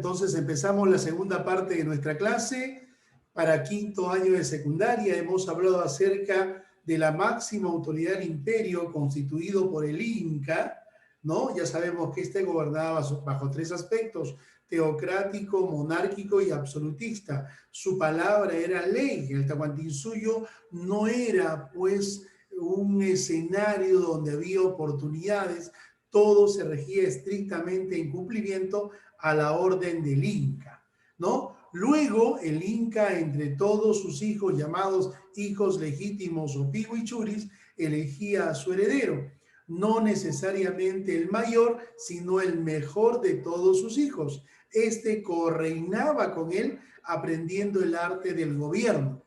Entonces empezamos la segunda parte de nuestra clase. Para quinto año de secundaria hemos hablado acerca de la máxima autoridad del imperio constituido por el Inca, ¿no? Ya sabemos que este gobernaba bajo tres aspectos: teocrático, monárquico y absolutista. Su palabra era ley. El Tahuantinsuyo no era, pues, un escenario donde había oportunidades. Todo se regía estrictamente en cumplimiento a la orden del Inca, ¿no? Luego el Inca, entre todos sus hijos llamados hijos legítimos o pihuichuris, elegía a su heredero, no necesariamente el mayor, sino el mejor de todos sus hijos. Este correinaba con él aprendiendo el arte del gobierno.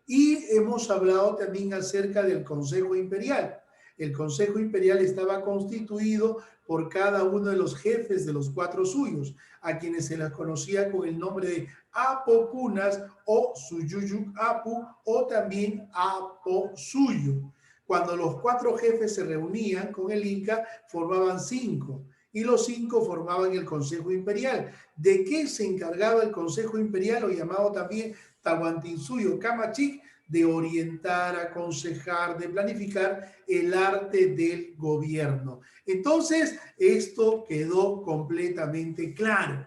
Y hemos hablado también acerca del Consejo Imperial. El Consejo Imperial estaba constituido por cada uno de los jefes de los cuatro suyos, a quienes se les conocía con el nombre de Apocunas o Suyuyuk Apu, o también Aposuyo. Cuando los cuatro jefes se reunían con el Inca, formaban cinco, y los cinco formaban el Consejo Imperial. ¿De qué se encargaba el Consejo Imperial, o llamado también Tahuantinsuyo Kamachic? De orientar, aconsejar, de planificar el arte del gobierno. Entonces, esto quedó completamente claro.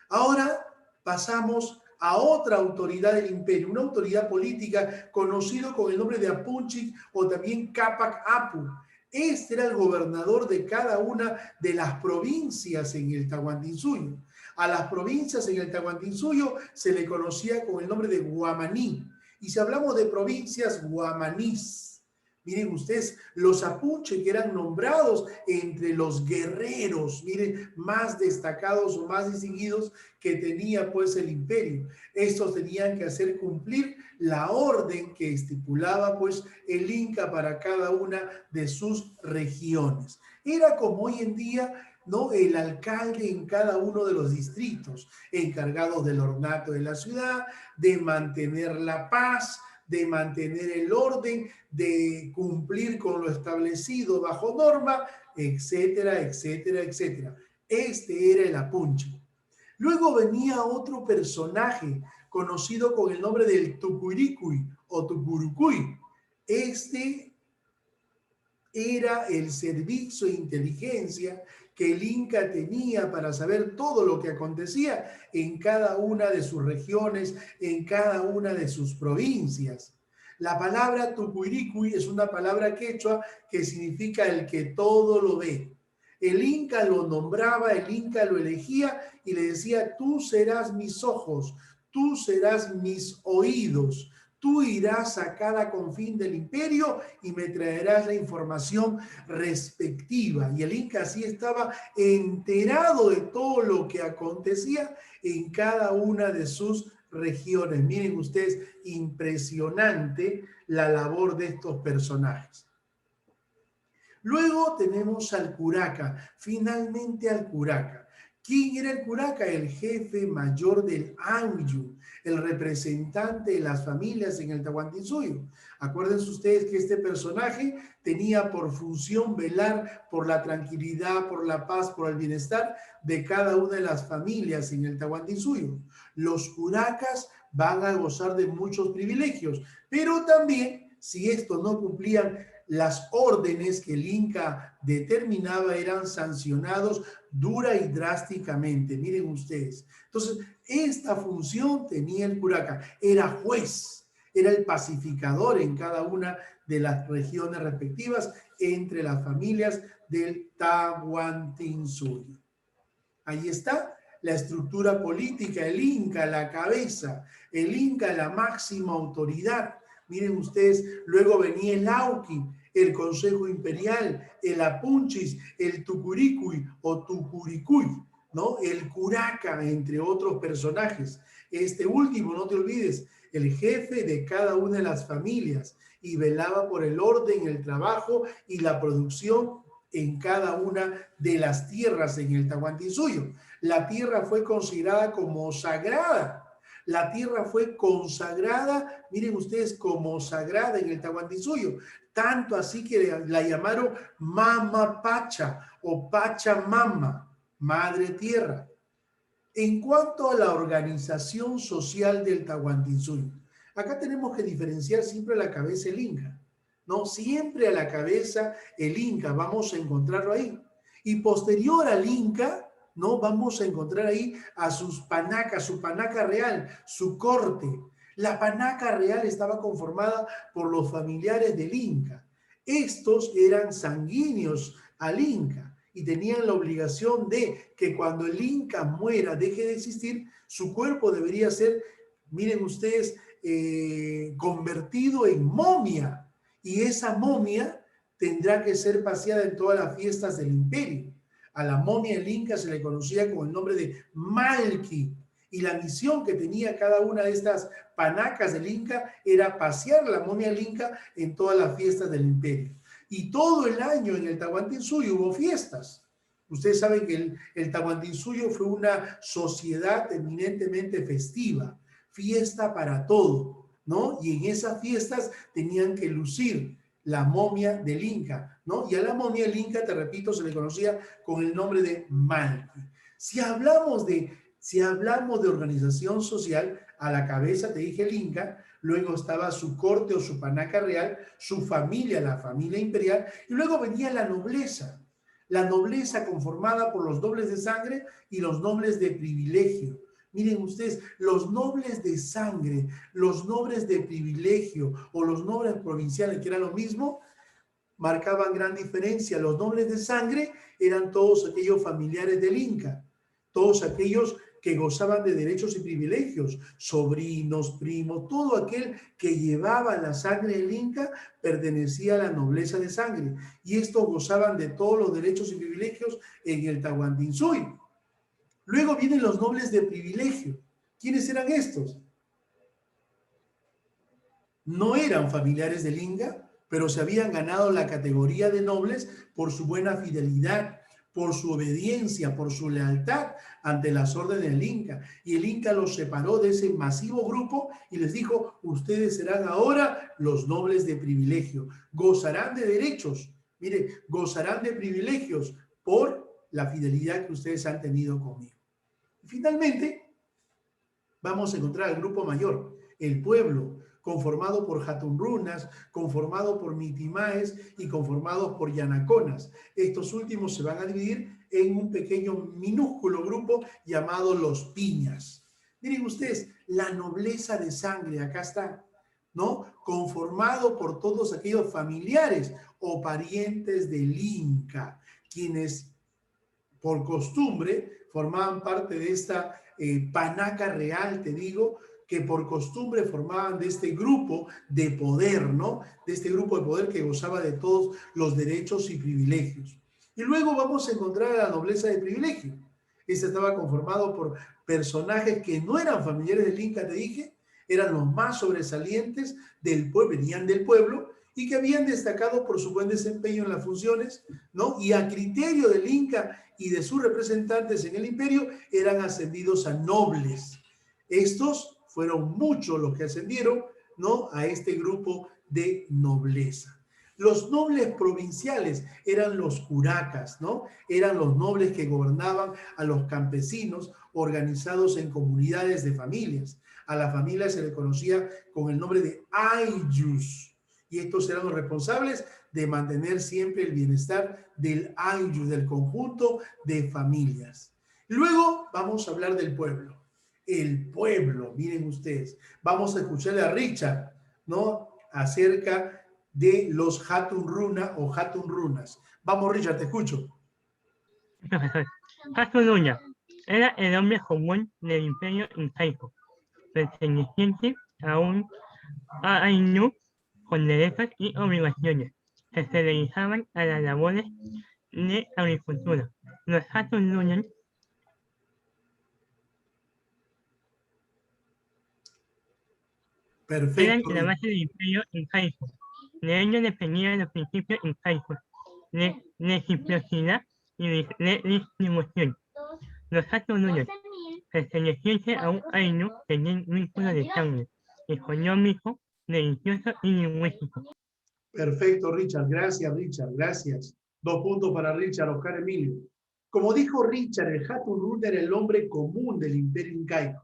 Ahora pasamos a otra autoridad del imperio, una autoridad política conocido con el nombre de Apunchik o también Capac Apu. Este era el gobernador de cada una de las provincias en el Tahuantinsuyo. A las provincias en el Tahuantinsuyo se le conocía con el nombre de Guamaní. Y si hablamos de provincias, guamanís. Miren ustedes, los apuche que eran nombrados entre los guerreros, miren, más destacados o más distinguidos que tenía pues el imperio. Estos tenían que hacer cumplir la orden que estipulaba pues el Inca para cada una de sus regiones. Era como hoy en día, ¿no?, el alcalde en cada uno de los distritos, encargados del ornato de la ciudad, de mantener la paz, de mantener el orden, de cumplir con lo establecido bajo norma, etcétera, etcétera, etcétera. Este era el Apunche. Luego venía otro personaje conocido con el nombre del Tucuricuy o Tucurucuy. Este era el servicio de inteligencia que el Inca tenía para saber todo lo que acontecía en cada una de sus regiones, en cada una de sus provincias. La palabra Tucuiricuy es una palabra quechua que significa el que todo lo ve. El Inca lo nombraba, el Inca lo elegía y le decía: tú serás mis ojos, tú serás mis oídos. Tú irás a cada confín del imperio y me traerás la información respectiva. Y el Inca así estaba enterado de todo lo que acontecía en cada una de sus regiones. Miren ustedes, impresionante la labor de estos personajes. Luego tenemos al curaca, finalmente al curaca. ¿Quién era el curaca? El jefe mayor del Anyu, el representante de las familias en el Tahuantinsuyo. Acuérdense ustedes que este personaje tenía por función velar por la tranquilidad, por la paz, por el bienestar de cada una de las familias en el Tahuantinsuyo. Los curacas van a gozar de muchos privilegios, pero también, si estos no cumplían las órdenes que el Inca determinaba, eran sancionados dura y drásticamente. Miren ustedes. Entonces, esta función tenía el curaca. Era juez, era el pacificador en cada una de las regiones respectivas entre las familias del Tahuantinsuyo. Ahí está la estructura política, el Inca, la cabeza, el Inca, la máxima autoridad. Miren ustedes, luego venía el Auqui, el Consejo Imperial, el Apunchis, el Tucuricuy o Tucuricuy, ¿no? El curaca, entre otros personajes. Este último, no te olvides, el jefe de cada una de las familias, y velaba por el orden, el trabajo y la producción en cada una de las tierras en el Tahuantinsuyo. La tierra fue considerada como sagrada. La tierra fue consagrada, miren ustedes, como sagrada en el Tahuantinsuyo. Tanto así que la llamaron Mama Pacha o Pachamama, Madre Tierra. En cuanto a la organización social del Tahuantinsuyo, acá tenemos que diferenciar siempre a la cabeza el Inca, ¿no? Siempre a la cabeza el Inca, vamos a encontrarlo ahí. Y posterior al Inca, ¿no? Vamos a encontrar ahí a sus panacas, su panaca real, su corte. La panaca real estaba conformada por los familiares del Inca. Estos eran sanguíneos al Inca y tenían la obligación de que cuando el Inca muera, deje de existir, su cuerpo debería ser, miren ustedes, convertido en momia. Y esa momia tendrá que ser paseada en todas las fiestas del imperio. A la momia del Inca se le conocía con el nombre de Malqui. Y la misión que tenía cada una de estas panacas del Inca era pasear la momia del Inca en todas las fiestas del imperio. Y todo el año en el Tahuantinsuyo hubo fiestas. Ustedes saben que el Tahuantinsuyo fue una sociedad eminentemente festiva, fiesta para todo, ¿no? Y en esas fiestas tenían que lucir la momia del Inca, ¿no? Y a la momia del Inca, te repito, se le conocía con el nombre de Malqui. Si hablamos de organización social, a la cabeza te dije el Inca, luego estaba su corte o su panaca real, su familia, la familia imperial, y luego venía la nobleza conformada por los nobles de sangre y los nobles de privilegio. Miren ustedes, los nobles de sangre, los nobles de privilegio o los nobles provinciales, que era lo mismo, marcaban gran diferencia. Los nobles de sangre eran todos aquellos familiares del Inca, todos aquellos que gozaban de derechos y privilegios, sobrinos, primos, todo aquel que llevaba la sangre del Inca pertenecía a la nobleza de sangre, y estos gozaban de todos los derechos y privilegios en el Tahuantinsuyo. Luego vienen los nobles de privilegio. ¿Quiénes eran estos? No eran familiares del Inca, pero se habían ganado la categoría de nobles por su buena fidelidad, por su obediencia, por su lealtad ante las órdenes del Inca. Y el Inca los separó de ese masivo grupo y les dijo, ustedes serán ahora los nobles de privilegio, gozarán de derechos, mire, gozarán de privilegios por la fidelidad que ustedes han tenido conmigo. Y finalmente, vamos a encontrar al grupo mayor, el pueblo, conformado por Hatunrunas, conformado por Mitimaes y conformados por Yanaconas. Estos últimos se van a dividir en un pequeño, minúsculo grupo llamado los Piñas. Miren ustedes, la nobleza de sangre, acá está, ¿no? Conformado por todos aquellos familiares o parientes del Inca, quienes por costumbre formaban parte de esta panaca real, te digo, que por costumbre formaban de este grupo de poder, ¿no? De este grupo de poder que gozaba de todos los derechos y privilegios. Y luego vamos a encontrar a la nobleza de privilegio. Este estaba conformado por personajes que no eran familiares del Inca, te dije, eran los más sobresalientes del pueblo, venían del pueblo, y que habían destacado por su buen desempeño en las funciones, ¿no? Y a criterio del Inca y de sus representantes en el imperio, eran ascendidos a nobles. Estos fueron muchos los que ascendieron, ¿no? A este grupo de nobleza. Los nobles provinciales eran los curacas, ¿no? Eran los nobles que gobernaban a los campesinos organizados en comunidades de familias. A la familia se le conocía con el nombre de ayllus, y estos eran los responsables de mantener siempre el bienestar del ayllus, del conjunto de familias. Luego vamos a hablar del pueblo. El pueblo, miren ustedes. Vamos a escucharle a Richard, ¿no? Acerca de los Hatunruna o Hatunrunas. Vamos, Richard, te escucho. Profesor, Hatunruna era el nombre común del imperio incaico, perteneciente a un Ainu con derechos y obligaciones que se realizaban a las labores de agricultura. Los Hatunrunas eran Perfecto. la base del imperio incaico. De ello dependían los principios incaicos de reciprocidad y de distribución. Los Hatunrunas, pertenecientes a un Ainu, tenían vínculos de sangre, económico, religioso y lingüístico. Perfecto, Richard. Gracias, Richard. Gracias. 2 puntos para Richard. Oscar Emilio. Como dijo Richard, el Hatun Runa era el hombre común del imperio incaico,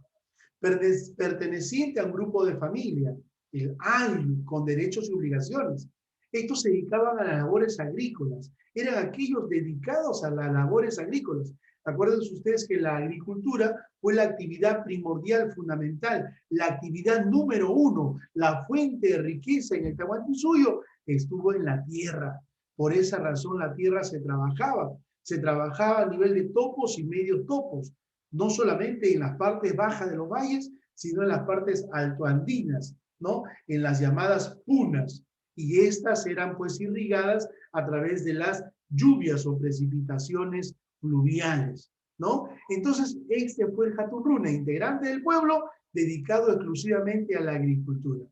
perteneciente a un grupo de familia, el Ainu, con derechos y obligaciones. Estos se dedicaban a las labores agrícolas, eran aquellos dedicados a las labores agrícolas. Acuérdense ustedes que la agricultura fue la actividad primordial, fundamental, la actividad número uno, la fuente de riqueza en el Tahuantinsuyo estuvo en la tierra. Por esa razón la tierra se trabajaba a nivel de topos y medios topos, no solamente en las partes bajas de los valles, sino en las partes altoandinas, ¿no? En las llamadas punas. Y estas eran pues irrigadas a través de las lluvias o precipitaciones fluviales, ¿no? Entonces, este fue el Hatun Runa, integrante del pueblo, dedicado exclusivamente a la agricultura.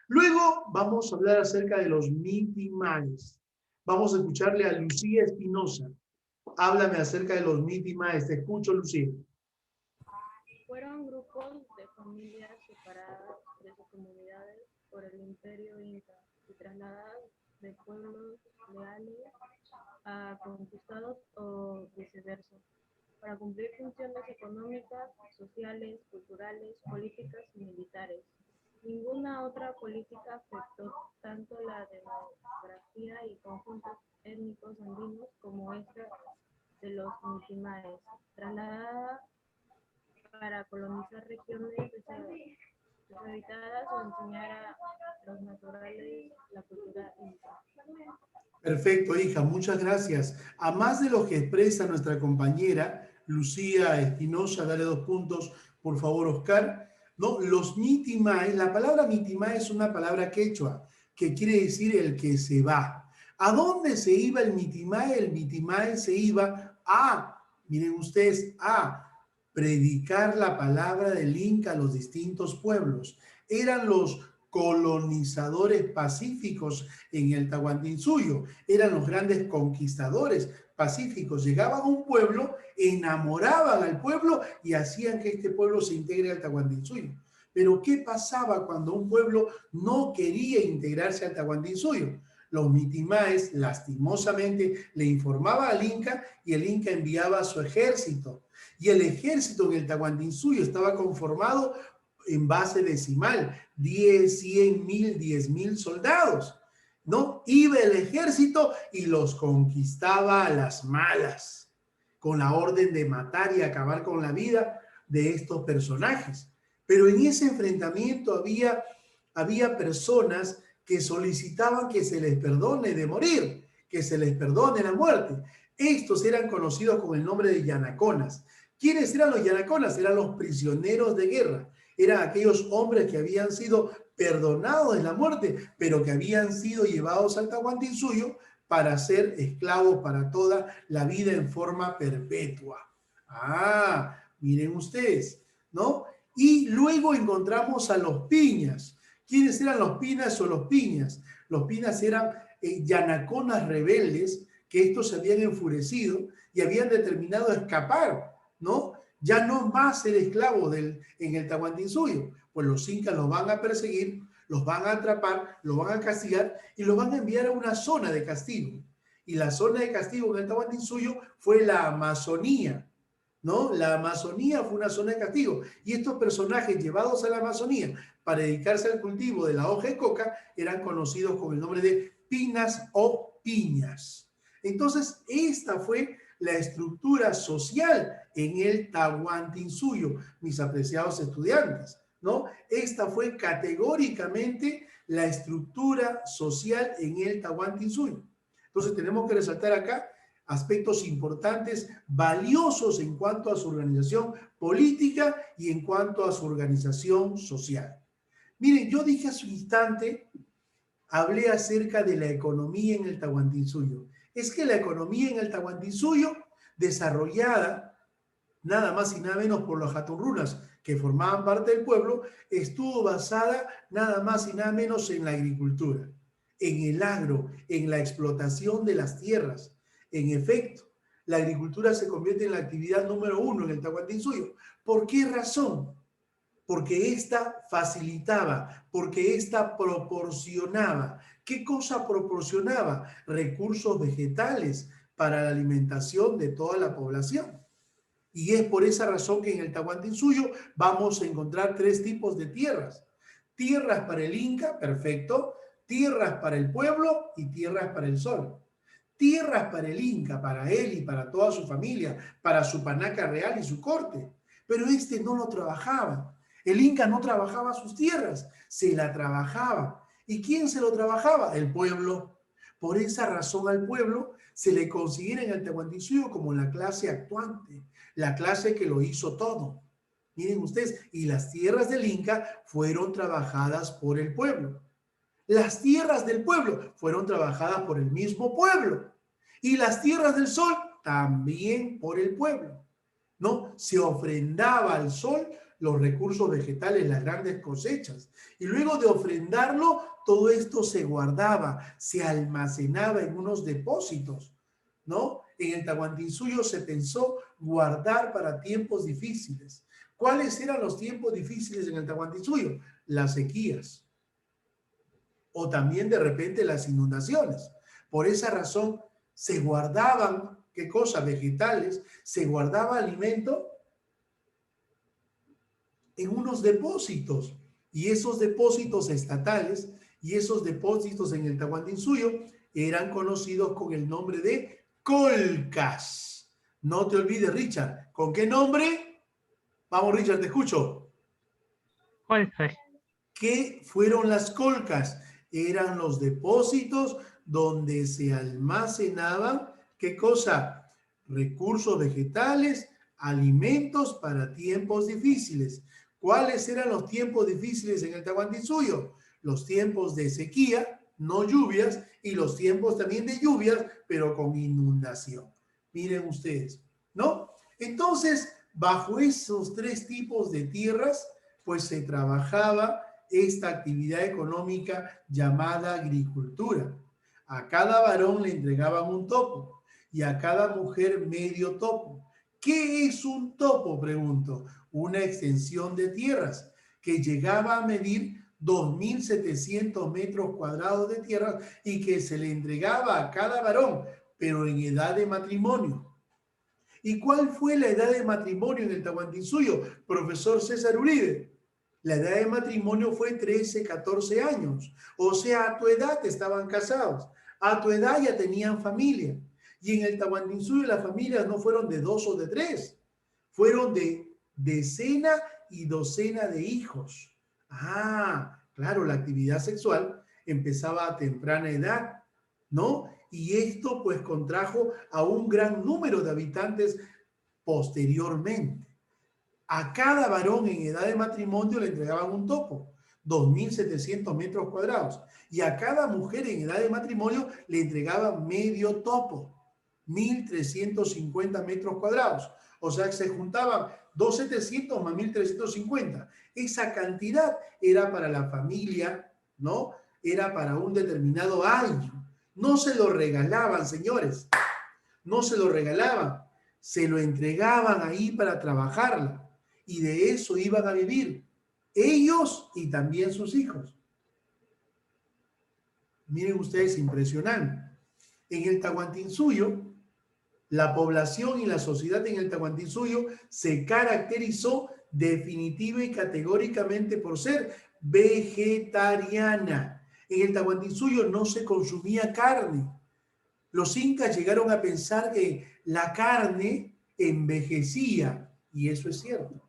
Luego vamos a hablar acerca de los mitimaes. Vamos a escucharle a Lucía Espinosa. Háblame acerca de los mitimaes. Te escucho, Lucía. Fueron grupos de familias separadas de sus comunidades por el imperio inca y trasladadas de pueblos leales a conquistados o viceversa, para cumplir funciones económicas, sociales, culturales, políticas y militares. Ninguna otra política afectó tanto la demografía y conjuntos étnicos andinos como esta de los mitimaes, trasladada para colonizar regiones deshabitadas o enseñar a los naturales la cultura inca. Perfecto, hija, muchas gracias. A más de lo que expresa nuestra compañera Lucía Espinosa, dale 2 puntos, por favor, Oscar. No, los mitimae, la palabra mitimae es una palabra quechua, que quiere decir el que se va. ¿A dónde se iba el mitimae? El mitimae se iba a, miren ustedes, a predicar la palabra del Inca a los distintos pueblos. Eran los colonizadores pacíficos en el Tahuantinsuyo, eran los grandes conquistadores pacíficos. Llegaban a un pueblo, enamoraban al pueblo y hacían que este pueblo se integre al Tahuantinsuyo. Pero ¿qué pasaba cuando un pueblo no quería integrarse al Tahuantinsuyo? Los mitimaes lastimosamente le informaban al Inca y el Inca enviaba a su ejército. Y el ejército en el Tahuantinsuyo estaba conformado en base decimal, 10, 100, 1000, 10.000 soldados, ¿no? Iba el ejército y los conquistaba a las malas, con la orden de matar y acabar con la vida de estos personajes. Pero en ese enfrentamiento había personas que solicitaban que se les perdone de morir, que se les perdone la muerte. Estos eran conocidos con el nombre de yanaconas. ¿Quiénes eran los yanaconas? Eran los prisioneros de guerra. Eran aquellos hombres que habían sido perdonados de la muerte, pero que habían sido llevados al Tahuantinsuyo para ser esclavos para toda la vida en forma perpetua. Ah, miren ustedes, ¿no? Y luego encontramos a los piñas. ¿Quiénes eran los pinas o los piñas? Los pinas eran yanaconas rebeldes que estos se habían enfurecido y habían determinado escapar, ¿no? Ya no más ser esclavo en el Tahuantinsuyo, pues los incas los van a perseguir, los van a atrapar, los van a castigar y los van a enviar a una zona de castigo. Y la zona de castigo en el Tahuantinsuyo fue la Amazonía, ¿no? La Amazonía fue una zona de castigo. Y estos personajes llevados a la Amazonía para dedicarse al cultivo de la hoja de coca eran conocidos con el nombre de pinas o piñas. Entonces, esta fue la estructura social en el Tahuantinsuyo, mis apreciados estudiantes, ¿no? Esta fue categóricamente la estructura social en el Tahuantinsuyo. Entonces tenemos que resaltar acá aspectos importantes, valiosos en cuanto a su organización política y en cuanto a su organización social. Miren, yo dije hace un instante, hablé acerca de la economía en el Tahuantinsuyo. Es que la economía en el Tahuantinsuyo, desarrollada nada más y nada menos por los Hatun Runas, que formaban parte del pueblo, estuvo basada nada más y nada menos en la agricultura, en el agro, en la explotación de las tierras. En efecto, la agricultura se convierte en la actividad número 1 en el Tahuantinsuyo. ¿Por qué razón? Porque ésta facilitaba, porque ésta proporcionaba. ¿Qué cosa proporcionaba? Recursos vegetales para la alimentación de toda la población. Y es por esa razón que en el Tahuantinsuyo vamos a encontrar tres tipos de tierras. Tierras para el Inca, perfecto. Tierras para el pueblo y tierras para el sol. Tierras para el Inca, para él y para toda su familia, para su panaca real y su corte. Pero este no lo trabajaba. El Inca no trabajaba sus tierras, se la trabajaba. ¿Y quién se lo trabajaba? El pueblo. Por esa razón al pueblo se le considera en el Tahuantinsuyo como la clase actuante, la clase que lo hizo todo. Miren ustedes, y las tierras del Inca fueron trabajadas por el pueblo. Las tierras del pueblo fueron trabajadas por el mismo pueblo. Y las tierras del sol también por el pueblo. ¿No? Se ofrendaba al sol los recursos vegetales, las grandes cosechas. Y luego de ofrendarlo, todo esto se guardaba, se almacenaba en unos depósitos, ¿no? En el Tahuantinsuyo se pensó guardar para tiempos difíciles. ¿Cuáles eran los tiempos difíciles en el Tahuantinsuyo? Las sequías. O también de repente las inundaciones. Por esa razón se guardaban, ¿qué cosa? Vegetales, se guardaba alimento en unos depósitos. Y esos depósitos estatales y esos depósitos en el Tahuantinsuyo eran conocidos con el nombre de colcas. No te olvides, Richard. ¿Con qué nombre? Vamos, Richard, te escucho. Colcas. ¿Qué fueron las colcas? Eran los depósitos donde se almacenaban, ¿qué cosa? Recursos vegetales, alimentos para tiempos difíciles. ¿Cuáles eran los tiempos difíciles en el Tahuantinsuyo? Los tiempos de sequía, no lluvias, y los tiempos también de lluvias, pero con inundación. Miren ustedes, ¿no? Entonces, bajo esos tres tipos de tierras, pues se trabajaba esta actividad económica llamada agricultura. A cada varón le entregaban un topo y a cada mujer medio topo. ¿Qué es un topo? Pregunto. Una extensión de tierras que llegaba a medir 2.700 metros cuadrados de tierra y que se le entregaba a cada varón, pero en edad de matrimonio. ¿Y cuál fue la edad de matrimonio en el Tahuantinsuyo, profesor César Uribe? La edad de matrimonio fue 13, 14 años. O sea, a tu edad estaban casados. A tu edad ya tenían familia. Y en el Tahuantinsuyo las familias no fueron de 2 o de 3. Fueron de decena y docena de hijos. Ah, claro, la actividad sexual empezaba a temprana edad, ¿no? Y esto pues contrajo a un gran número de habitantes posteriormente. A cada varón en edad de matrimonio le entregaban un topo, 2.700 metros cuadrados. Y a cada mujer en edad de matrimonio le entregaban medio topo, 1.350 metros cuadrados. O sea que se juntaban 2.700 más 1.350. Esa cantidad era para la familia, ¿no? Era para un determinado año. No se lo regalaban, señores. No se lo regalaban. Se lo entregaban ahí para trabajarla. Y de eso iban a vivir ellos y también sus hijos. Miren ustedes, impresionante. En el Tahuantinsuyo, la población y la sociedad en el Tahuantinsuyo se caracterizó definitiva y categóricamente por ser vegetariana. En el Tahuantinsuyo no se consumía carne. Los incas llegaron a pensar que la carne envejecía, y eso es cierto.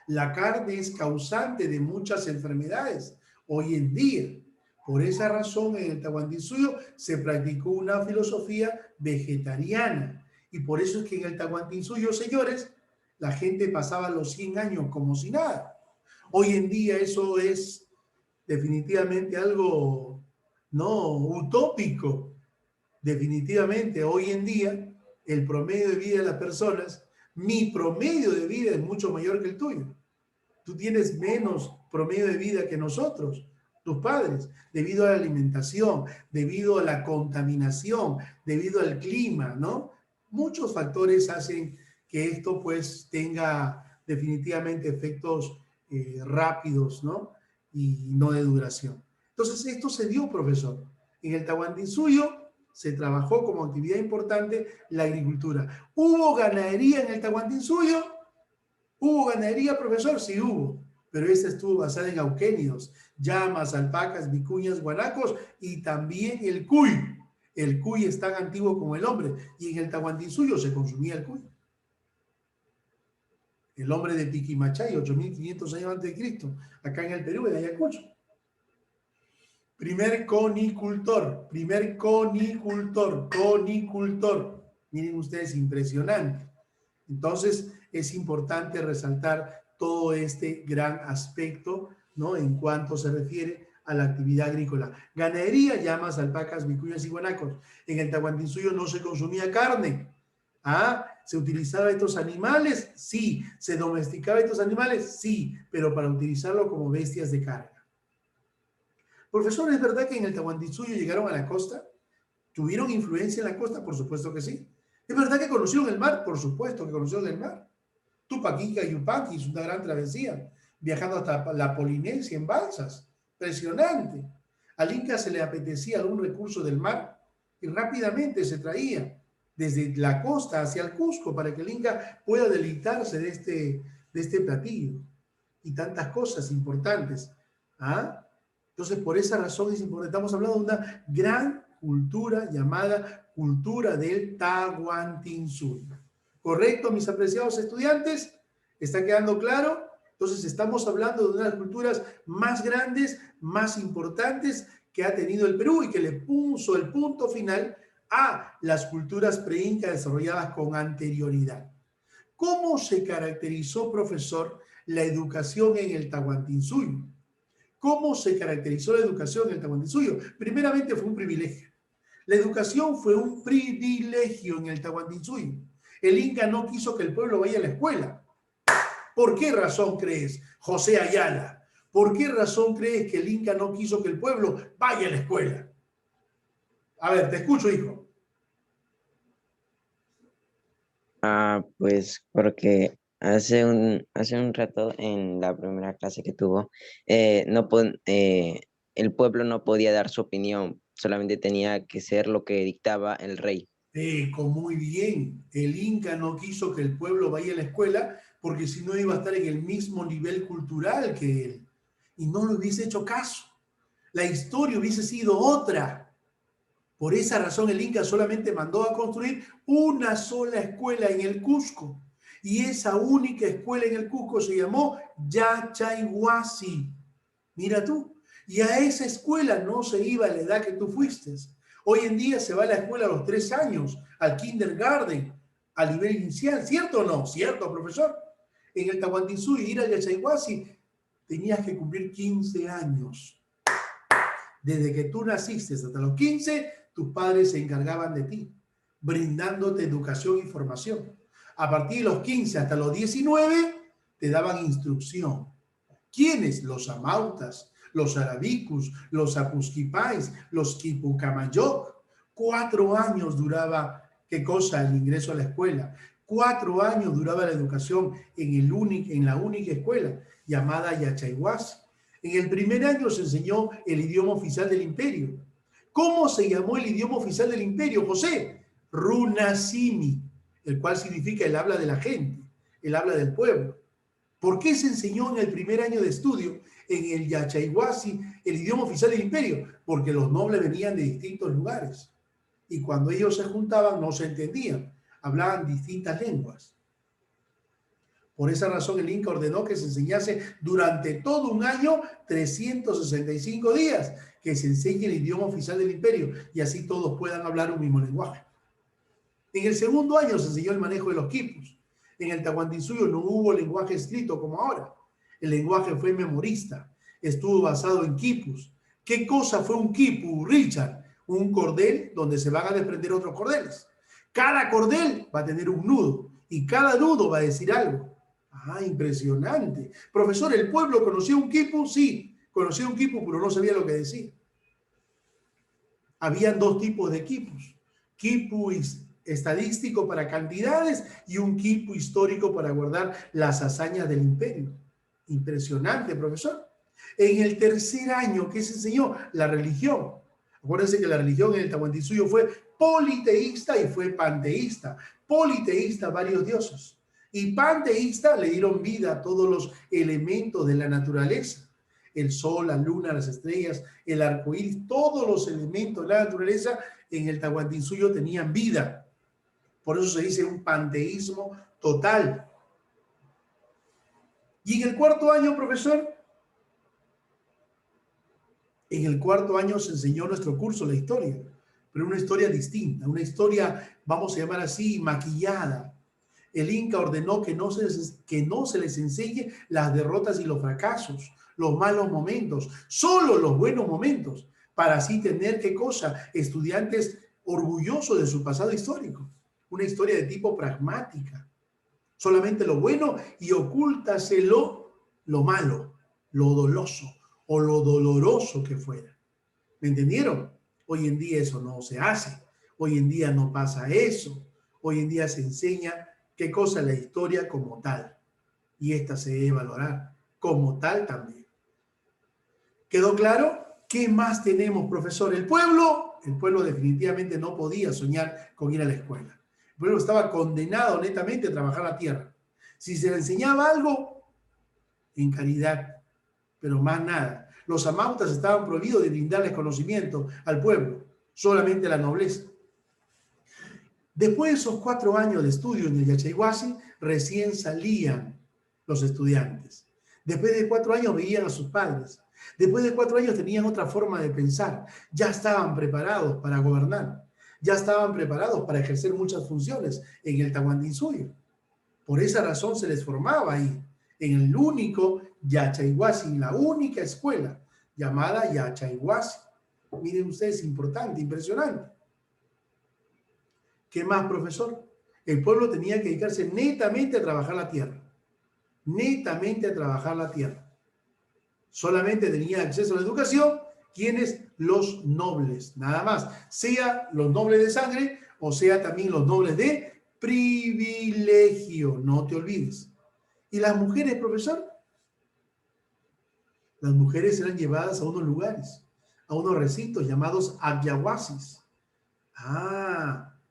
La carne es causante de muchas enfermedades hoy en día. Por esa razón, en el Tahuantinsuyo se practicó una filosofía vegetariana. Y por eso es que en el Tahuantinsuyo, señores, la gente pasaba los 100 años como si nada. Hoy en día eso es definitivamente algo no utópico. Definitivamente, hoy en día, el promedio de vida de las personas, mi promedio de vida es mucho mayor que el tuyo. Tú tienes menos promedio de vida que nosotros, tus padres, debido a la alimentación, debido a la contaminación, debido al clima, ¿no? Muchos factores hacen que esto pues tenga definitivamente efectos rápidos, ¿no? Y no de duración. Entonces esto se dio, profesor. En el Tahuantinsuyo se trabajó como actividad importante la agricultura. ¿Hubo ganadería en el Tahuantinsuyo? ¿Hubo ganadería, profesor? Sí hubo, pero esta estuvo basada en auquénidos, llamas, alpacas, vicuñas, guanacos y también el cuy. El cuy es tan antiguo como el hombre y en el Tahuantinsuyo se consumía el cuy. El hombre de Piquimachay, 8.500 años antes de Cristo, acá en el Perú, en Ayacucho. Primer conicultor. Miren ustedes, impresionante. Entonces, es importante resaltar todo este gran aspecto, ¿no? En cuanto se refiere a la actividad agrícola. Ganadería, llamas, alpacas, vicuñas y guanacos. En el Tahuantinsuyo no se consumía carne. ¿Ah? ¿Se utilizaba estos animales? Sí. ¿Se domesticaba estos animales? Sí, pero para utilizarlo como bestias de carga. Profesor, ¿es verdad que en el Tahuantinsuyo llegaron a la costa? ¿Tuvieron influencia en la costa? Por supuesto que sí. ¿Es verdad que conocieron el mar? Por supuesto que conocieron el mar. Tupac Inca y Yupanqui hizo una gran travesía, viajando hasta la Polinesia en balsas. Impresionante. Al Inca se le apetecía algún recurso del mar y rápidamente se traía desde la costa hacia el Cusco para que el Inca pueda deleitarse de este platillo. Y tantas cosas importantes. ¿Ah? Entonces, por esa razón es importante. Estamos hablando de una gran cultura llamada cultura del Tahuantinsuyo. ¿Correcto, mis apreciados estudiantes? ¿Está quedando claro? Entonces, estamos hablando de una de las culturas más grandes, más importantes que ha tenido el Perú y que le puso el punto final a las culturas pre-incas desarrolladas con anterioridad. ¿Cómo se caracterizó, profesor, la educación en el Tahuantinsuyo? ¿Cómo se caracterizó la educación en el Tahuantinsuyo? Primeramente fue un privilegio. La educación fue un privilegio en el Tahuantinsuyo. El Inca no quiso que el pueblo vaya a la escuela. ¿Por qué razón crees, José Ayala? ¿Por qué razón crees que el Inca no quiso que el pueblo vaya a la escuela? A ver, te escucho, hijo. Pues porque hace un rato en la primera clase que tuvo, el pueblo no podía dar su opinión, solamente tenía que ser lo que dictaba el rey. Muy bien. El Inca no quiso que el pueblo vaya a la escuela porque si no iba a estar en el mismo nivel cultural que él. Y no le hubiese hecho caso. La historia hubiese sido otra. Por esa razón el Inca solamente mandó a construir una sola escuela en el Cusco. Y esa única escuela en el Cusco se llamó Yachayhuasi. Mira tú. Y a esa escuela no se iba a la edad que tú fuiste. Hoy en día se va a la escuela a los 3 años, al kindergarten, a nivel inicial. ¿Cierto o no? ¿Cierto, profesor? En el Tahuantinsuyo, ir a Yachayhuasi, tenías que cumplir 15 años. Desde que tú naciste hasta los 15, tus padres se encargaban de ti, brindándote educación y formación. A partir de los 15 hasta los 19, te daban instrucción. ¿Quiénes? Los amautas, los arabicus, los apusquipais, los quipucamayoc. 4 años duraba, ¿qué cosa? El ingreso a la escuela. 4 años duraba la educación en la única escuela llamada Yachayhuasi. En el primer año se enseñó el idioma oficial del imperio. ¿Cómo se llamó el idioma oficial del imperio, José? Runasimi, el cual significa el habla de la gente, el habla del pueblo. ¿Por qué se enseñó en el primer año de estudio en el Yachayhuasi el idioma oficial del imperio? Porque los nobles venían de distintos lugares y cuando ellos se juntaban no se entendían, hablaban distintas lenguas. Por esa razón el Inca ordenó que se enseñase durante todo un año, 365 días, que se enseñe el idioma oficial del imperio y así todos puedan hablar un mismo lenguaje. En el segundo año se enseñó el manejo de los quipus. En el Tahuantinsuyo no hubo lenguaje escrito como ahora. El lenguaje fue memorista, estuvo basado en quipus. ¿Qué cosa fue un quipu, Richard? Un cordel donde se van a desprender otros cordeles. Cada cordel va a tener un nudo y cada nudo va a decir algo. Ah, impresionante. Profesor, ¿el pueblo conocía un quipu? Sí, conocía un quipu, pero no sabía lo que decía. Habían 2 tipos de quipus. Quipu estadístico para cantidades y un quipu histórico para guardar las hazañas del imperio. Impresionante, profesor. En el tercer año, ¿qué se enseñó? La religión. Acuérdense que la religión en el Tahuantinsuyo fue politeísta y fue panteísta. Politeísta, varios dioses. Y panteísta, le dieron vida a todos los elementos de la naturaleza. El sol, la luna, las estrellas, el arco iris, todos los elementos de la naturaleza en el Tahuantinsuyo tenían vida. Por eso se dice un panteísmo total. Y en el cuarto año, profesor, en el cuarto año se enseñó nuestro curso, la historia, pero una historia distinta, una historia, vamos a llamar así, maquillada. El Inca ordenó que no se les enseñe las derrotas y los fracasos, los malos momentos, solo los buenos momentos, para así tener, ¿qué cosa? Estudiantes orgullosos de su pasado histórico. Una historia de tipo pragmática. Solamente lo bueno y ocúltaselo lo malo, lo doloso o lo doloroso que fuera. ¿Me entendieron? Hoy en día eso no se hace. Hoy en día no pasa eso. Hoy en día se enseña qué cosa es la historia como tal. Y esta se debe valorar como tal también. ¿Quedó claro? ¿Qué más tenemos, profesor? El pueblo definitivamente no podía soñar con ir a la escuela. El pueblo estaba condenado netamente a trabajar la tierra. Si se le enseñaba algo, en caridad, pero más nada. Los amautas estaban prohibidos de brindarles conocimiento al pueblo, solamente a la nobleza. Después de esos 4 años de estudio en el Yachaywasi, recién salían los estudiantes. Después de 4 años veían a sus padres. Después de 4 años tenían otra forma de pensar. Ya estaban preparados para gobernar. Ya estaban preparados para ejercer muchas funciones en el Tahuantinsuyo. Por esa razón se les formaba ahí, en el único Yachaywasi, la única escuela llamada Yachaywasi. Miren ustedes, importante, impresionante. ¿Qué más, profesor? El pueblo tenía que dedicarse netamente a trabajar la tierra. Netamente a trabajar la tierra. Solamente tenía acceso a la educación quienes, los nobles, nada más. Sea los nobles de sangre o sea también los nobles de privilegio, no te olvides. ¿Y las mujeres, profesor? Las mujeres eran llevadas a unos lugares, a unos recintos llamados agyawasis.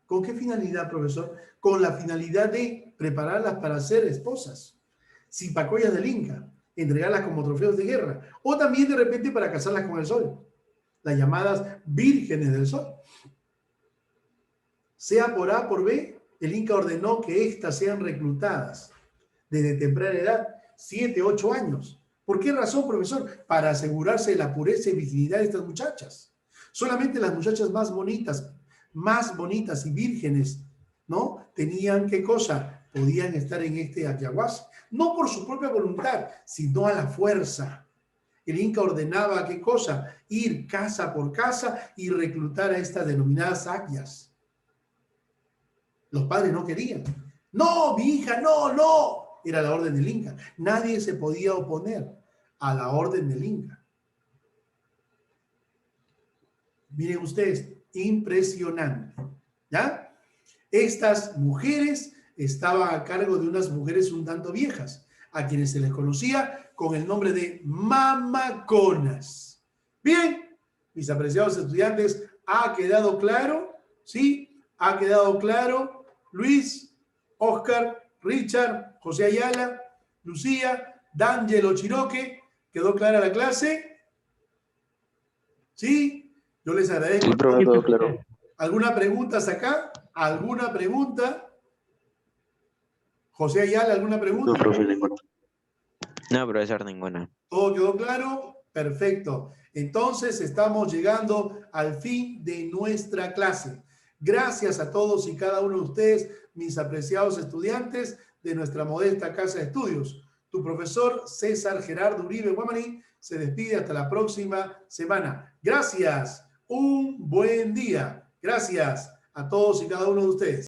¿Con qué finalidad, profesor? Con la finalidad de prepararlas para ser esposas, zipacoyas del Inca, entregarlas como trofeos de guerra, o también de repente para casarlas con el sol, las llamadas vírgenes del sol. Sea por A, por B, el Inca ordenó que éstas sean reclutadas desde temprana edad, 7, 8 años. ¿Por qué razón, profesor? Para asegurarse de la pureza y virginidad de estas muchachas. Solamente las muchachas más bonitas y vírgenes, ¿no? Tenían, ¿qué cosa? Podían estar en este ayahuasca. No por su propia voluntad, sino a la fuerza. El Inca ordenaba, ¿qué cosa? Ir casa por casa y reclutar a estas denominadas agyas. Los padres no querían. No, mi hija, no, no. Era la orden del Inca. Nadie se podía oponer a la orden del Inca. Miren ustedes, impresionante. ¿Ya? Estas mujeres estaban a cargo de unas mujeres un tanto viejas, a quienes se les conocía con el nombre de mamaconas. Bien, mis apreciados estudiantes, ¿ha quedado claro? ¿Sí? ¿Ha quedado claro? Luis, Oscar, Richard, José Ayala, Lucía, D'Angelo Chiroque, ¿quedó clara la clase? ¿Sí? Yo les agradezco. Sí, profe, todo claro. ¿Alguna pregunta acá? ¿Alguna pregunta? José Ayala, ¿alguna pregunta? No, profe, ninguna. No, profesor, ninguna. ¿Todo quedó claro? Perfecto. Entonces estamos llegando al fin de nuestra clase. Gracias a todos y cada uno de ustedes, mis apreciados estudiantes de nuestra modesta casa de estudios. Tu profesor César Gerardo Uribe Guamaní se despide hasta la próxima semana. Gracias. Un buen día. Gracias a todos y cada uno de ustedes.